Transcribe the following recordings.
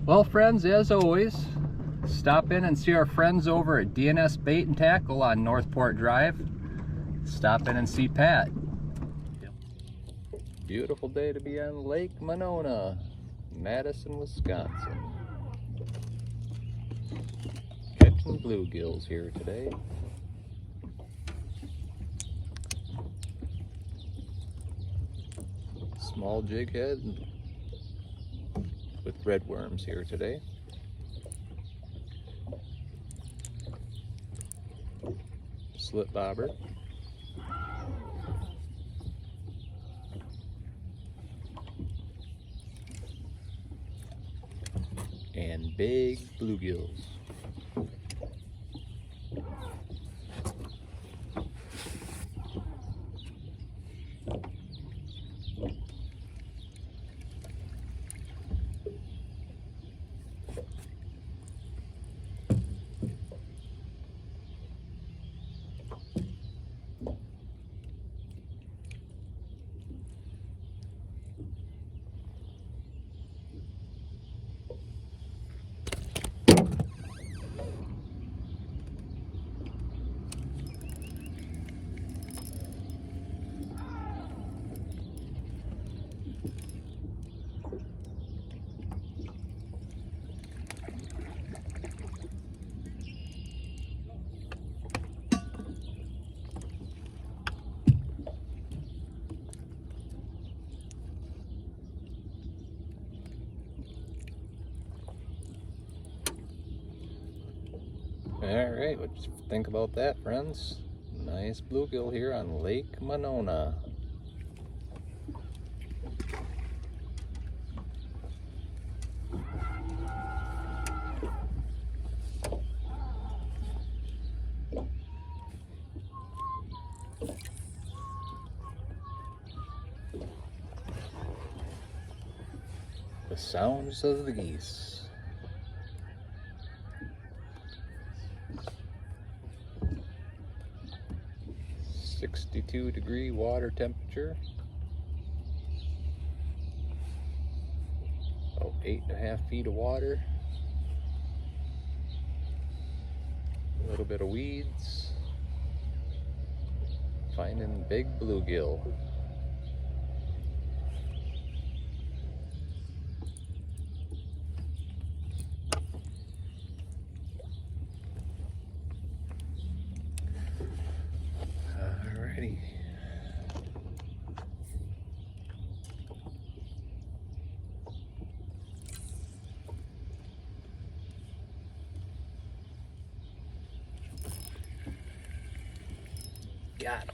Well, friends, as always, stop in and see our friends over at DNS Bait and Tackle on Northport Drive. Stop in and see Pat. Beautiful day to be on Lake Monona, Madison, Wisconsin. Catching bluegills here today. Small jig head with red worms here today. Slip bobber. And big bluegills. Alright, what do you think about that, friends? Nice bluegill here on Lake Monona. The sounds of the geese. .62-degree water temperature. About 8.5 feet of water. A little bit of weeds. Finding big bluegill. Alrighty. Got him.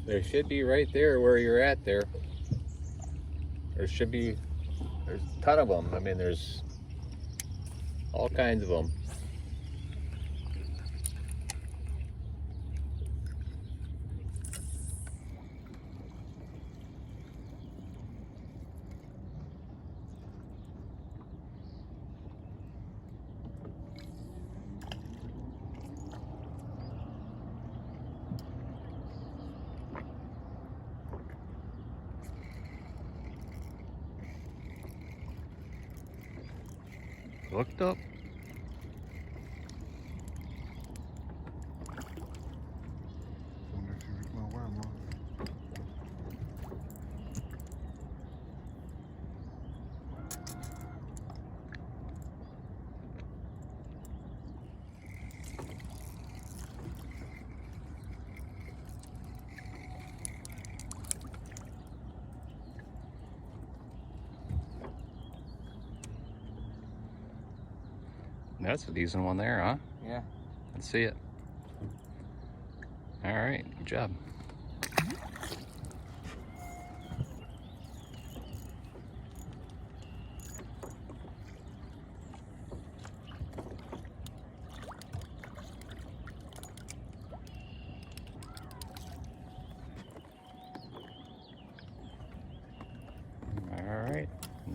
There should be right there where you're at there. There's a ton of them. I mean, there's all kinds of them. Hooked up. Wonder if you read my worm, huh? That's a decent one there, huh? Yeah. Let's see it. All right, good job. All right,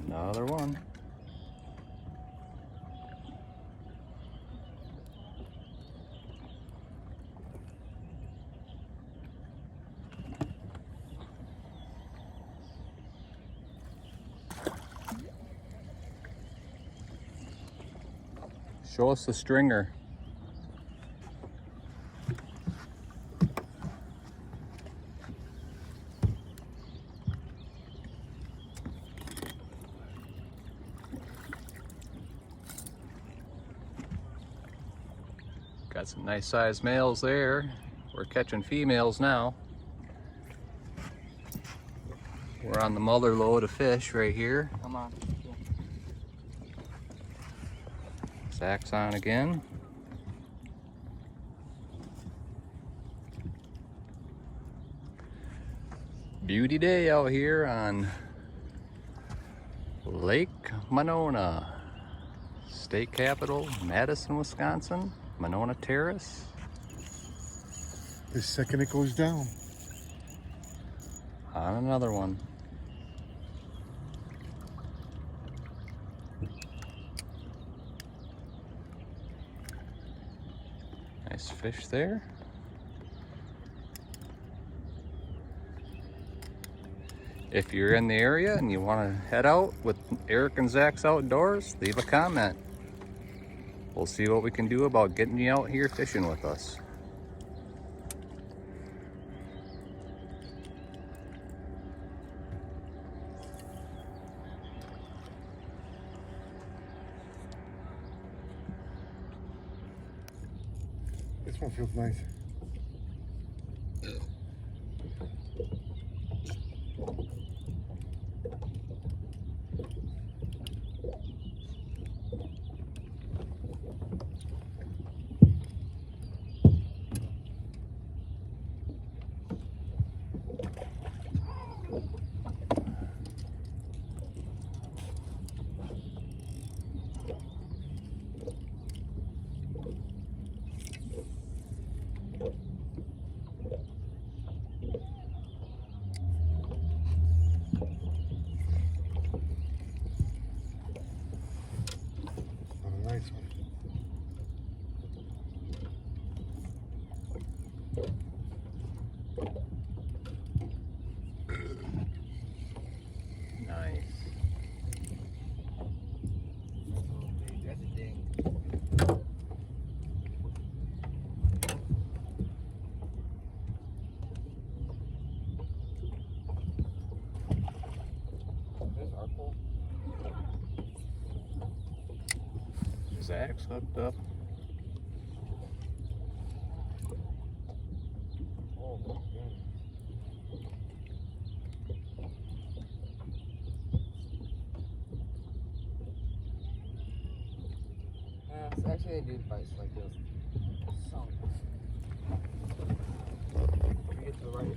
another one. Show us the stringer. Got some nice sized males there. We're catching females now. We're on the mother load of fish right here. Come on. Zach's on again. Beauty day out here on Lake Monona, state capital, Madison, Wisconsin, Monona Terrace. The second it goes down. On another one. Nice fish there. If you're in the area and you want to head out with Eric and Zach's Outdoors, leave a comment. We'll see what we can do about getting you out here fishing with us. This one feels nice. Nice one. Nice. That's a ding. There's our pole. Zach's hooked up. Oh, my goodness. Yeah, actually they do bites like this. Some. Get to the right.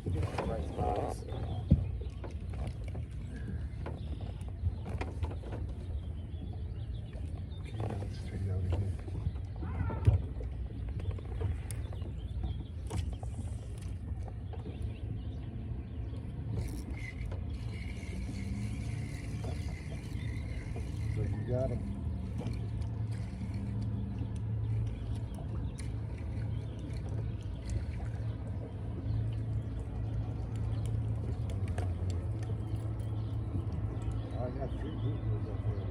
got him. I got 3 bluegills up there.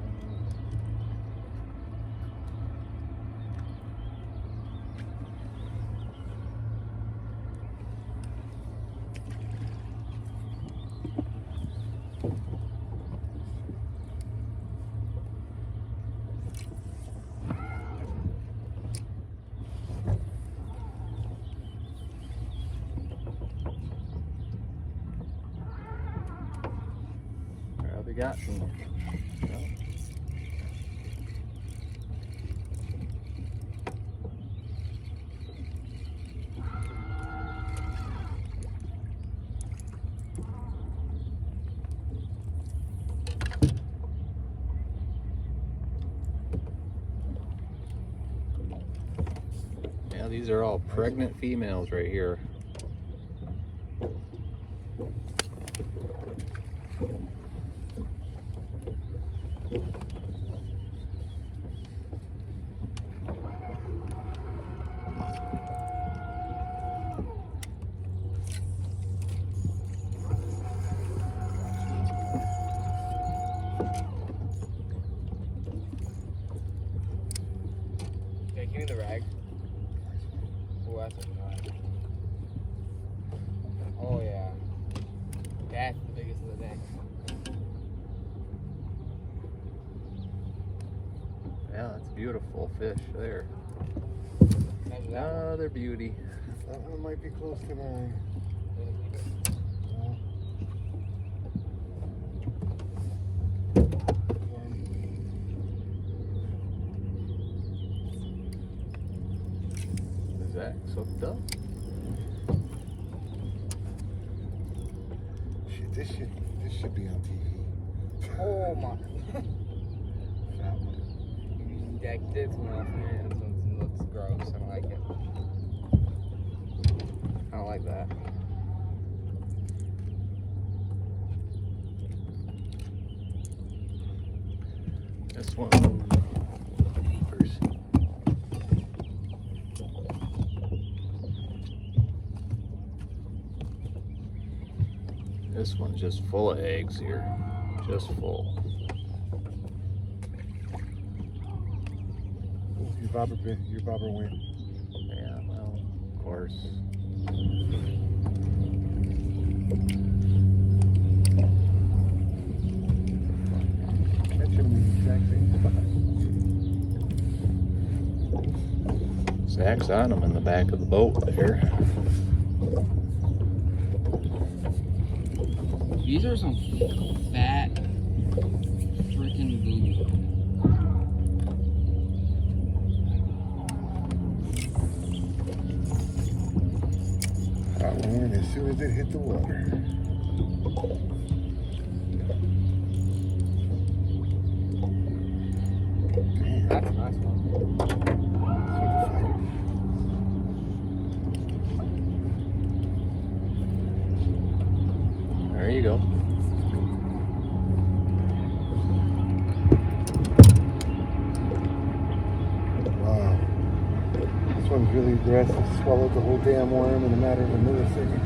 What have we got? Yeah, these are all pregnant females right here. Yeah, give me the rag. Oh, that's nice. Oh yeah. That's the biggest of the day. Yeah, that's a beautiful fish there. Imagine that one. Another beauty. That one might be close to 9. Zach's hooked up. Shit, this should be on TV. Oh my. That one. Yeah, this one off here. This one looks gross. I don't like it. I don't like that. This one. Keepers. This one's just full of eggs here. Just full. Your bobber went. Yeah, well, of course. Catch him in the exact same spot. Zach's on them in the back of the boat there. These are some fat freaking boobies. That one went as soon as it hit the water. That's a nice one. There you go. Wow. This one's really aggressive. Swallowed the whole damn worm in a matter of a millisecond.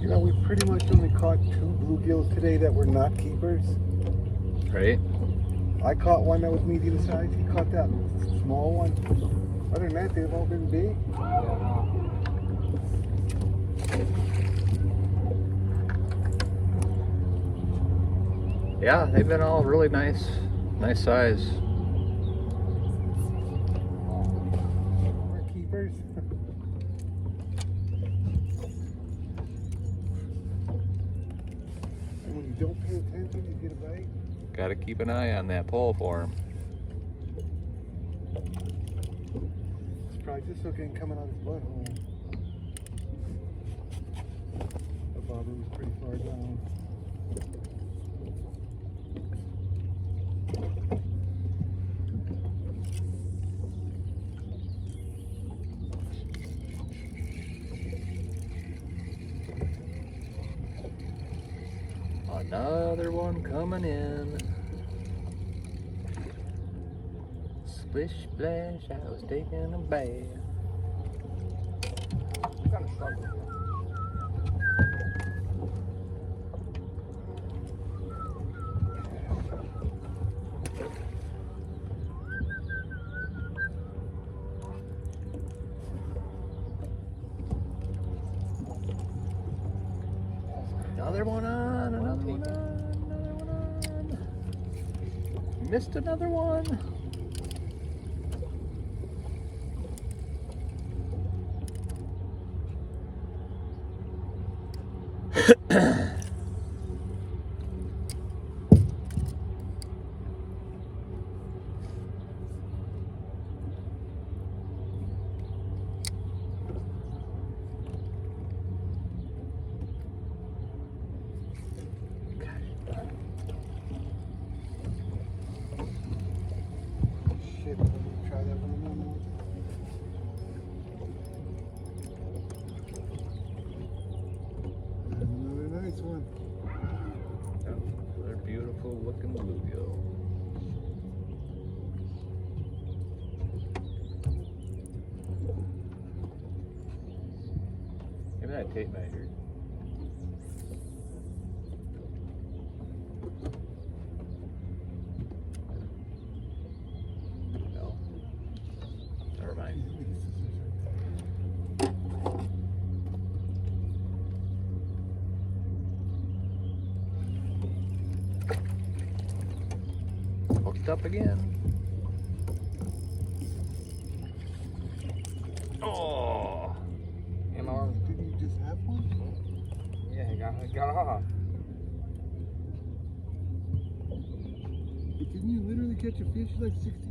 You know, we pretty much only caught 2 bluegills today that were not keepers. Right? I caught one that was medium sized. He caught that small one. Other than that, they've all been big. Yeah, they've been all really nice size. We're keepers. And when you don't pay attention, you get a bite. Got to keep an eye on that pole for him. Surprised this hook ain't coming out his butthole. bobber was pretty far down. Another one coming in. Splish splash, I was taking a bath. I'm kind of struggling. Another one on, another one on, another one on. Missed another one. Shit, try that one more. Another nice one. Another beautiful looking bluegill. Give me that tape measure. No. Never mind. Hooked up again. Oh! Am I wrong? Didn't you just have one? Yeah, it got off. But didn't you literally catch a fish like 60?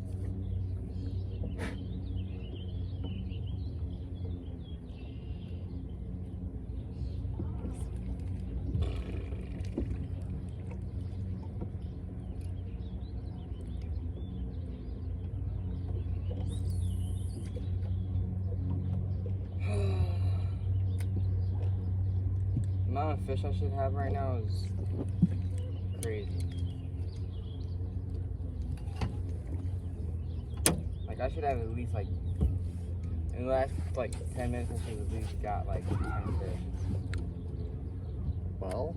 The amount of fish I should have right now is crazy. Like I should have at least like in the last like 10 minutes I should have at least got like 10 fish. Well,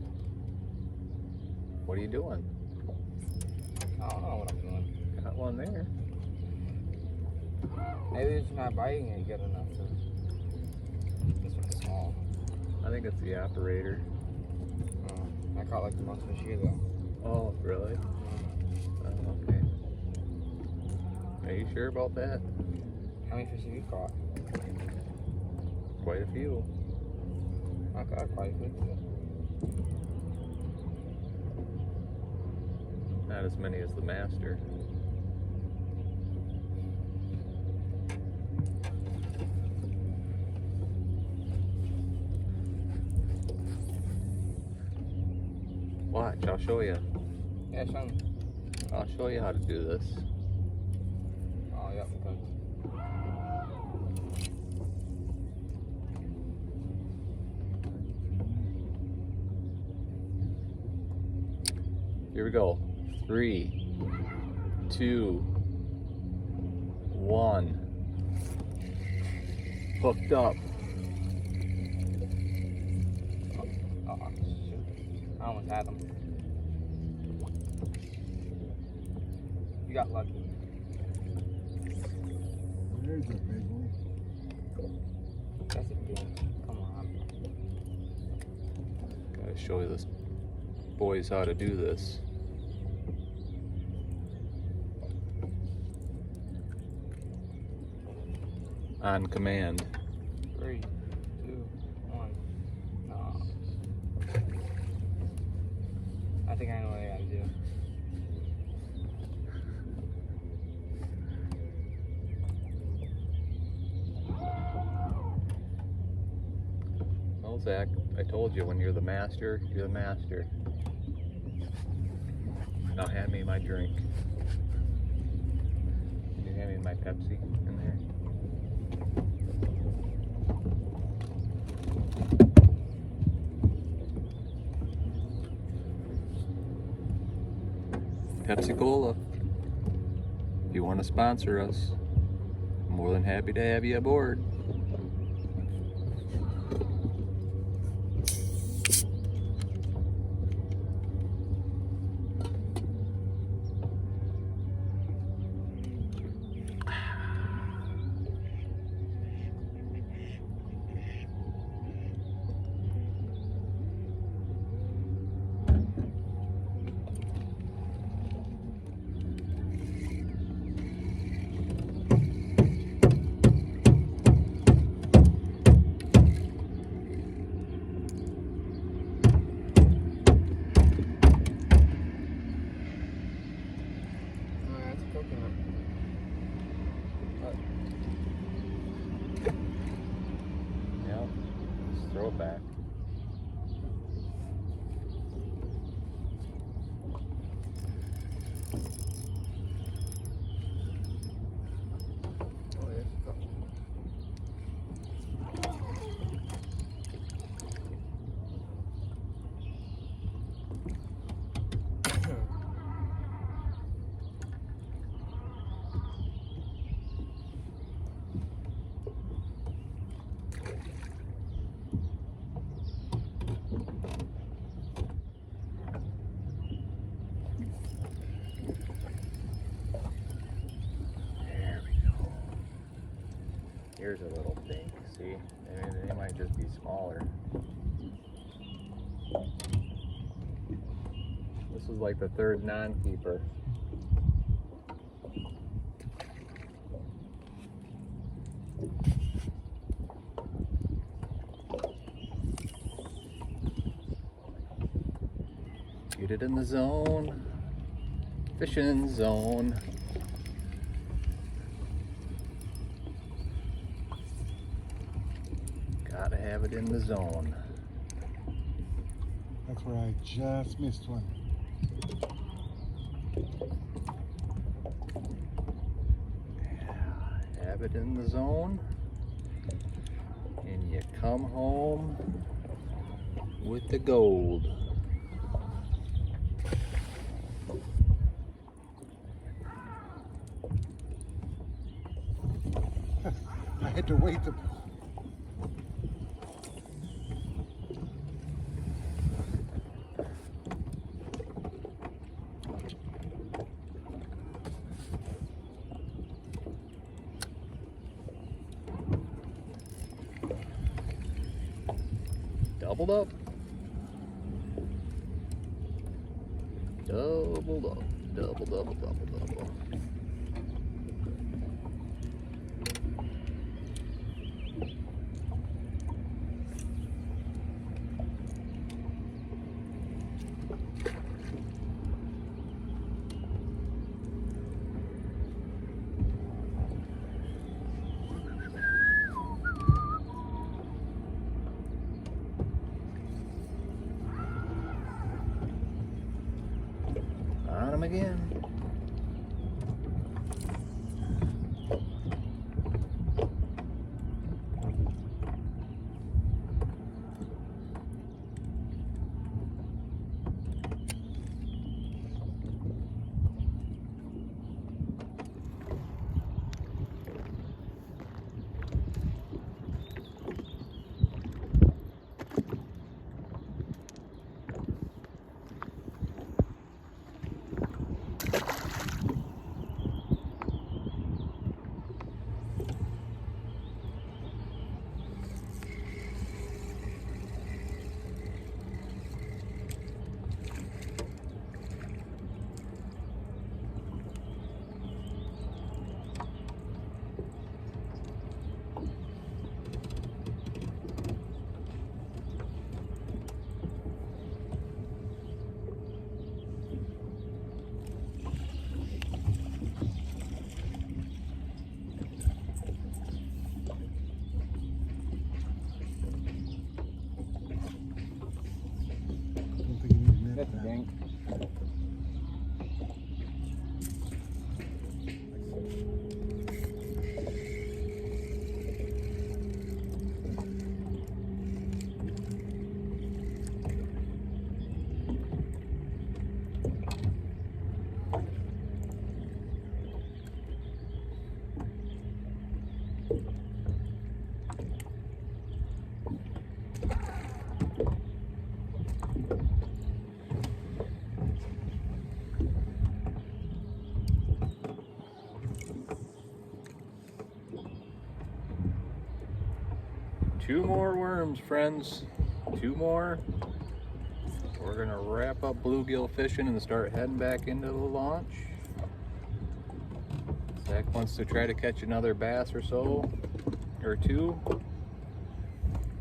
what are you doing? I don't know what I'm doing. Got one there. Maybe it's not biting it good enough. This one's small. I think it's the operator. I caught like the most fish here though. Oh, really? Oh, okay. Are you sure about that? How many fish have you caught? Quite a few. I caught quite a few. Not as many as the master. Watch, I'll show you. Yeah, show me. I'll show you how to do this. Oh, yep, okay. Here we go. 3, 2, 1. Hooked up. Oh, shoot. I almost had them. You got lucky. There's a big one. That's a big one. Come on. Gotta show you this boys how to do this. On command. 3, 2, 1. No. I think I know what I gotta do. Well, Zach, I told you when you're the master, you're the master. Now hand me my drink. Can you hand me my Pepsi in there? Pepsi Cola. If you want to sponsor us, I'm more than happy to have you aboard. Yep, just throw it back. Here's a little pink, see? They might just be smaller. This is like the third non-keeper. Get it in the zone. Fishing zone. Gotta have it in the zone. That's where I just missed one. Have it in the zone, and you come home with the gold. I had to wait to. Doubled up. Doubled up. Double, double, double, double. On him again. Two more worms, friends. Two more. We're gonna wrap up bluegill fishing and start heading back into the launch. Zach wants to try to catch another bass or so, or two.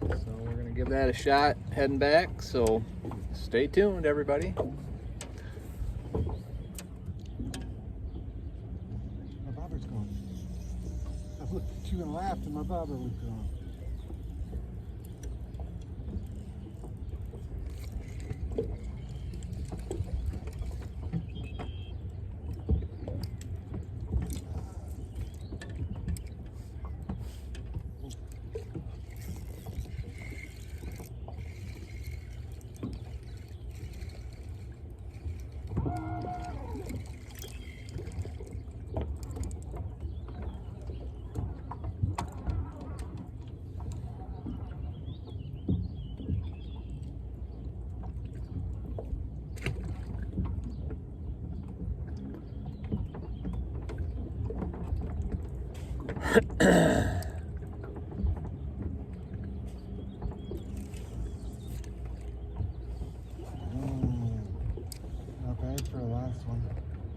So we're gonna give that a shot heading back. So stay tuned, everybody. My bobber's gone. I looked at you and laughed and my bobber was gone. Not bad for the last one.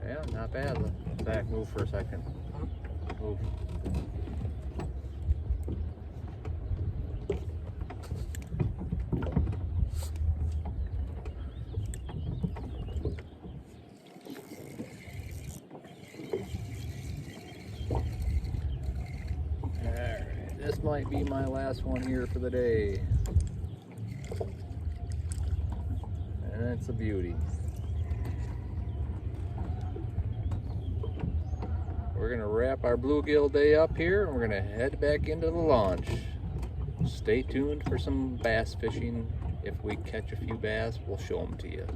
Yeah, not bad. Zach, move for a second. Move. Alright, this might be my last one here for the day. And it's a beauty. We're gonna wrap our bluegill day up here and we're gonna head back into the launch. Stay tuned for some bass fishing. If we catch a few bass, we'll show them to you.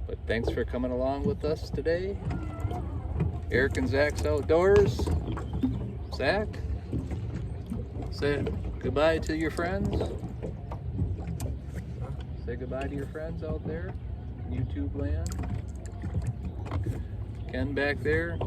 But thanks for coming along with us today. Eric and Zach's Outdoors. Zach, say goodbye to your friends. Say goodbye to your friends out there, YouTube land. Ken back there.